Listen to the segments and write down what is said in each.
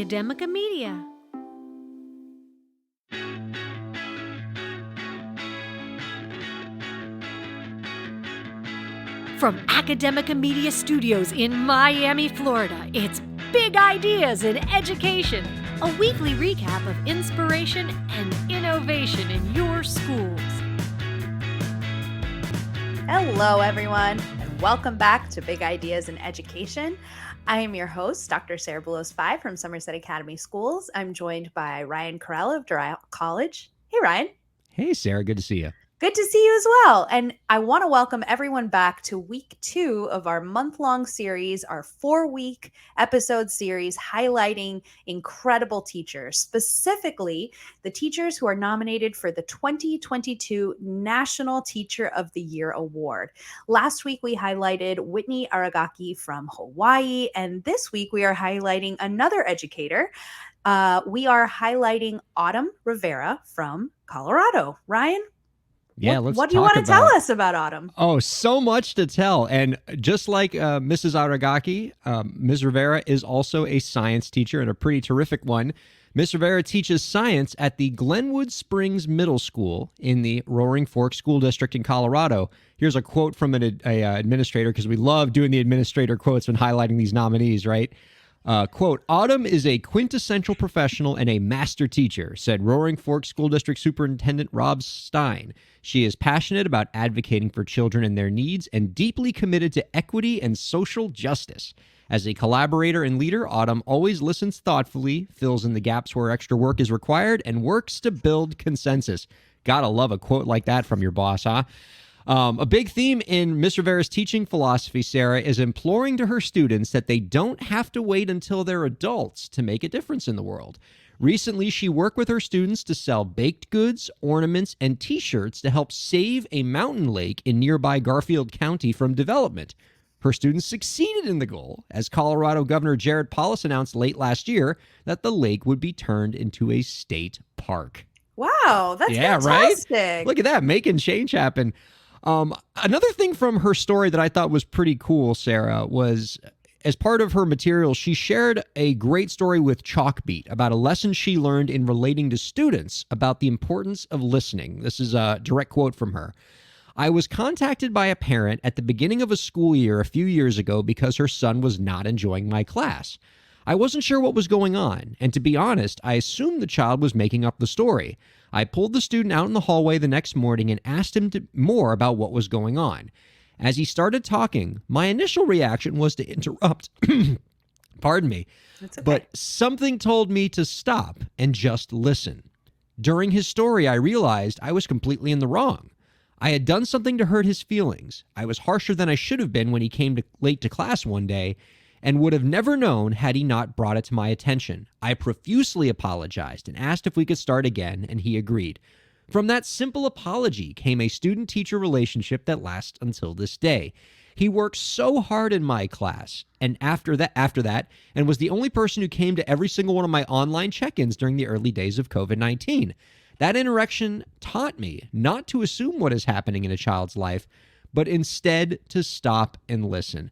Academica Media. From Academica Media Studios in Miami, Florida, it's Big Ideas in Education, a weekly recap of inspiration and innovation in your schools. Hello, everyone, and welcome back to Big Ideas in Education. I am your host, Dr. Sarah Boulos 5 from Somerset Academy Schools. I'm joined by Ryan Kairalla of Doral College. Hey, Ryan. Hey, Sarah. Good to see you. Good to see you as well. And I want to welcome everyone back to week 2 of our month-long series, our 4-week episode series highlighting incredible teachers, specifically the teachers who are nominated for the 2022 National Teacher of the Year Award. Last week, we highlighted Whitney Aragaki from Hawaii, and this week we are highlighting another educator. We are highlighting Autumn Rivera from Colorado. Ryan? Yeah, what do you want to tell us about Autumn? Oh, so much to tell. And just like Mrs. Aragaki, Ms. Rivera is also a science teacher and a pretty terrific one. Ms. Rivera teaches science at the Glenwood Springs Middle School in the Roaring Fork School District in Colorado. Here's a quote from an administrator, because we love doing the administrator quotes when highlighting these nominees, right? Quote, Autumn is a quintessential professional and a master teacher, said Roaring Fork School District Superintendent Rob Stein. She is passionate about advocating for children and their needs and deeply committed to equity and social justice. As a collaborator and leader, Autumn always listens thoughtfully, fills in the gaps where extra work is required, and works to build consensus. Gotta love a quote like that from your boss, huh? A big theme in Ms. Rivera's teaching philosophy, Sarah, is imploring to her students that they don't have to wait until they're adults to make a difference in the world. Recently, she worked with her students to sell baked goods, ornaments, and T-shirts to help save a mountain lake in nearby Garfield County from development. Her students succeeded in the goal, as Colorado Governor Jared Polis announced late last year that the lake would be turned into a state park. Wow, that's fantastic. Right? Look at that, making change happen. Another thing from her story that I thought was pretty cool, Sarah, was as part of her material, she shared a great story with Chalkbeat about a lesson she learned in relating to students about the importance of listening. This is a direct quote from her. I was contacted by a parent at the beginning of a school year a few years ago because her son was not enjoying my class. I wasn't sure what was going on, and to be honest, I assumed the child was making up the story. I pulled the student out in the hallway the next morning and asked him more about what was going on. As he started talking, my initial reaction was to interrupt. Pardon me. That's okay. But something told me to stop and just listen. During his story, I realized I was completely in the wrong. I had done something to hurt his feelings. I was harsher than I should have been when he came late to class one day, and would have never known had he not brought it to my attention. I profusely apologized and asked if we could start again, and he agreed. From that simple apology came a student-teacher relationship that lasts until this day. He worked so hard in my class, and after that, and was the only person who came to every single one of my online check-ins during the early days of COVID-19. That interaction taught me not to assume what is happening in a child's life, but instead to stop and listen.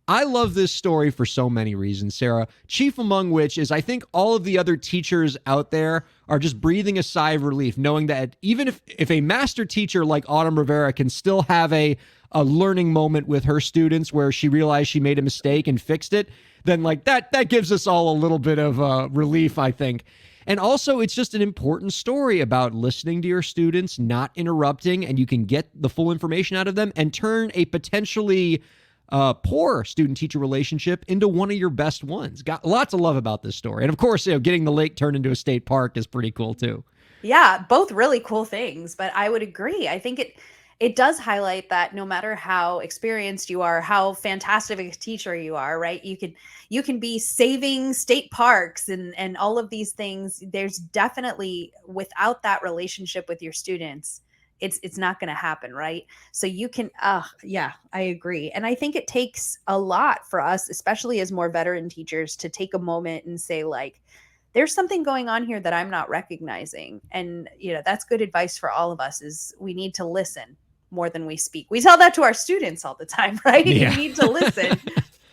I love this story for so many reasons, Sarah, chief among which is I think all of the other teachers out there are just breathing a sigh of relief, knowing that even if a master teacher like Autumn Rivera can still have a learning moment with her students where she realized she made a mistake and fixed it, then like that gives us all a little bit of relief, I think. And also, it's just an important story about listening to your students, not interrupting, and you can get the full information out of them and turn a potentially poor student-teacher relationship into one of your best ones. Got lots of love about this story. And of course, getting the lake turned into a state park is pretty cool too. Yeah, both really cool things, but I would agree. I think it does highlight that no matter how experienced you are, how fantastic a teacher you are, right? You can be saving state parks and all of these things. There's definitely, without that relationship with your students, it's not going to happen, right? So you can, yeah, I agree. And I think it takes a lot for us, especially as more veteran teachers, to take a moment and say, like, there's something going on here that I'm not recognizing. And, that's good advice for all of us, is we need to listen more than we speak. We tell that to our students all the time, right? Yeah. You need to listen.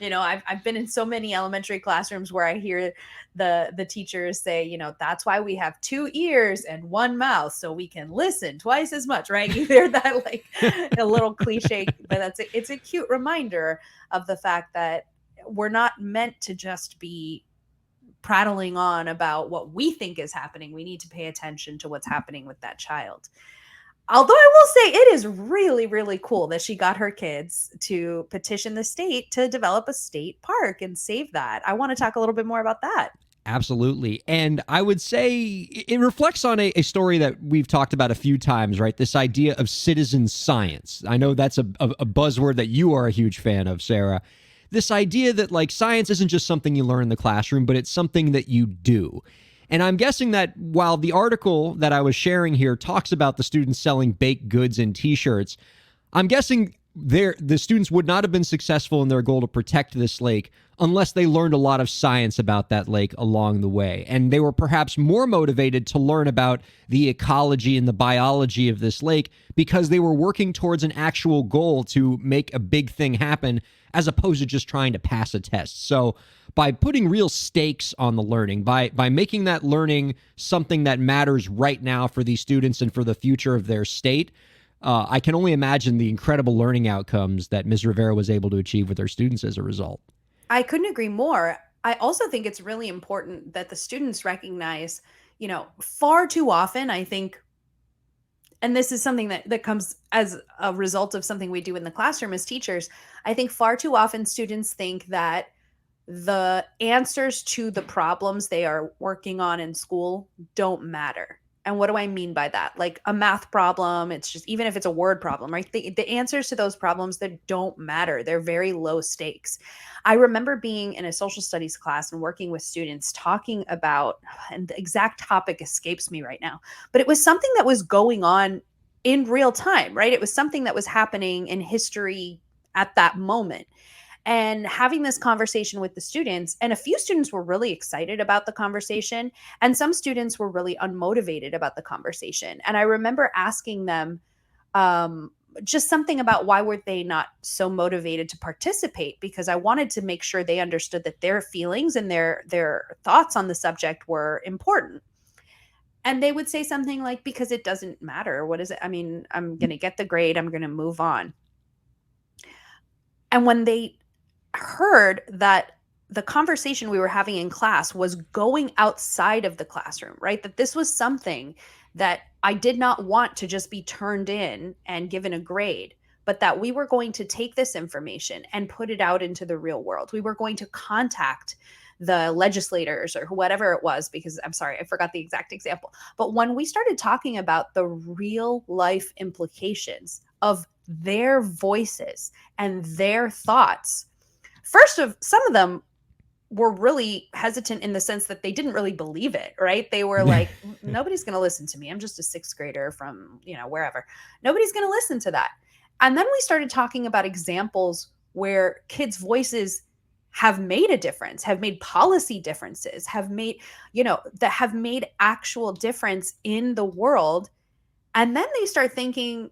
I've been in so many elementary classrooms where I hear the teachers say, that's why we have 2 ears and 1 mouth, so we can listen twice as much, right? You hear that like a little cliche, but it's a cute reminder of the fact that we're not meant to just be prattling on about what we think is happening. We need to pay attention to what's happening with that child. Although I will say it is really, really cool that she got her kids to petition the state to develop a state park and save that. I want to talk a little bit more about that. Absolutely. And I would say it reflects on a story that we've talked about a few times, right? This idea of citizen science. I know that's a buzzword that you are a huge fan of, Sarah. This idea that like science isn't just something you learn in the classroom, but it's something that you do. And I'm guessing that while the article that I was sharing here talks about the students selling baked goods and T-shirts, I'm guessing the students would not have been successful in their goal to protect this lake unless they learned a lot of science about that lake along the way. And they were perhaps more motivated to learn about the ecology and the biology of this lake because they were working towards an actual goal to make a big thing happen as opposed to just trying to pass a test. So by putting real stakes on the learning, by making that learning something that matters right now for these students and for the future of their state, I can only imagine the incredible learning outcomes that Ms. Rivera was able to achieve with her students as a result. I couldn't agree more. I also think it's really important that the students recognize, far too often, I think, and this is something that comes as a result of something we do in the classroom as teachers, I think far too often students think that the answers to the problems they are working on in school don't matter. And what do I mean by that? Like a math problem, it's just, even if it's a word problem, right? The answers to those problems that don't matter, they're very low stakes. I remember being in a social studies class and working with students talking about, and the exact topic escapes me right now, but it was something that was going on in real time, right? It was something that was happening in history at that moment. And having this conversation with the students, and a few students were really excited about the conversation, and some students were really unmotivated about the conversation. And I remember asking them just something about why were they not so motivated to participate, because I wanted to make sure they understood that their feelings and their thoughts on the subject were important. And they would say something like, because it doesn't matter. What is it? I mean, I'm going to get the grade. I'm going to move on. And when they heard that the conversation we were having in class was going outside of the classroom, right? That this was something that I did not want to just be turned in and given a grade, but that we were going to take this information and put it out into the real world. We were going to contact the legislators or whatever it was, because I'm sorry, I forgot the exact example. But when we started talking about the real life implications of their voices and their thoughts, some of them were really hesitant in the sense that they didn't really believe it, right? They were like, nobody's going to listen to me. I'm just a 6th grader from, wherever. Nobody's going to listen to that. And then we started talking about examples where kids' voices have made a difference, have made policy differences, have made actual difference in the world. And then they start thinking,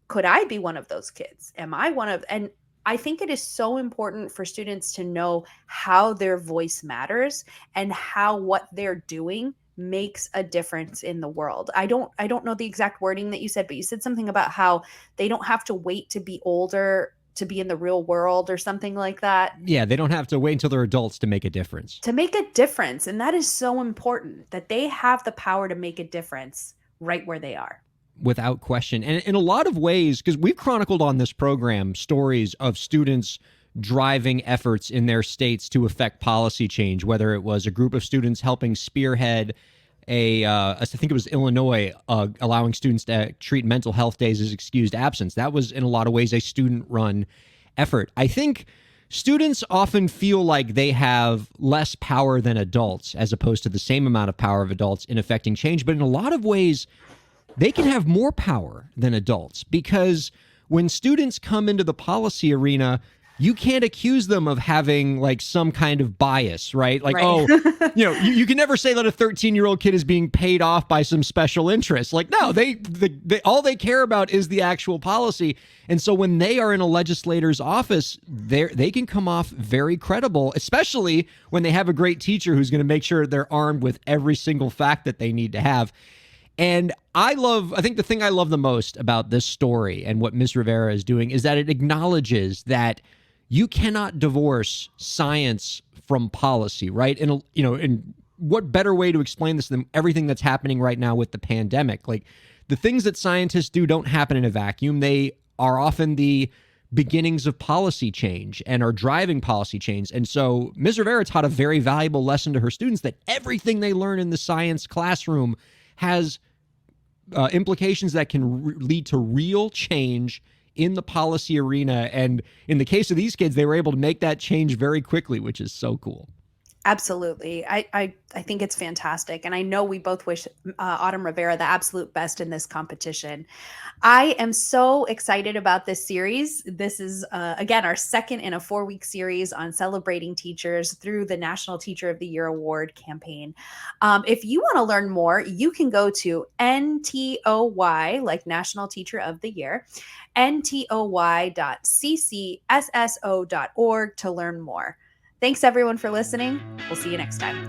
could I be one of those kids? Am I one of, and I think it is so important for students to know how their voice matters and how what they're doing makes a difference in the world. I don't know the exact wording that you said, but you said something about how they don't have to wait to be older to be in the real world or something like that. Yeah, they don't have to wait until they're adults to make a difference. To make a difference. And that is so important, that they have the power to make a difference right where they are. Without question. And in a lot of ways, because we've chronicled on this program stories of students driving efforts in their states to affect policy change, whether it was a group of students helping spearhead I think it was Illinois, allowing students to treat mental health days as excused absence. That was in a lot of ways a student-run effort. I think students often feel like they have less power than adults as opposed to the same amount of power of adults in affecting change. But in a lot of ways, they can have more power than adults, because when students come into the policy arena, you can't accuse them of having like some kind of bias, right? Like, Right. oh, you can never say that a 13-year-old kid is being paid off by some special interest. Like, no, they all they care about is the actual policy. And so when they are in a legislator's office, they can come off very credible, especially when they have a great teacher who's going to make sure they're armed with every single fact that they need to have. And I think the thing I love the most about this story and what Ms. Rivera is doing is that it acknowledges that you cannot divorce science from policy, right? And what better way to explain this than everything that's happening right now with the pandemic? Like, the things that scientists do don't happen in a vacuum. They are often the beginnings of policy change and are driving policy change. And so Ms. Rivera taught a very valuable lesson to her students that everything they learn in the science classroom has implications that can lead to real change in the policy arena. And in the case of these kids, they were able to make that change very quickly, which is so cool. Absolutely. I think it's fantastic. And I know we both wish Autumn Rivera the absolute best in this competition. I am so excited about this series. This is, again, our second in a 4-week series on celebrating teachers through the National Teacher of the Year Award campaign. If you want to learn more, you can go to NTOY, like National Teacher of the Year, ntoy.ccsso.org to learn more. Thanks, everyone, for listening. We'll see you next time.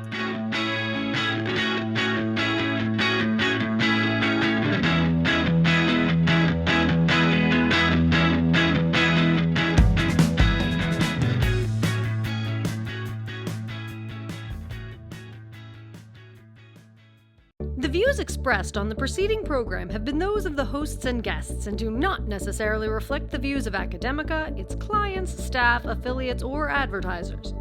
The views expressed on the preceding program have been those of the hosts and guests and do not necessarily reflect the views of Academica, its clients, staff, affiliates, or advertisers.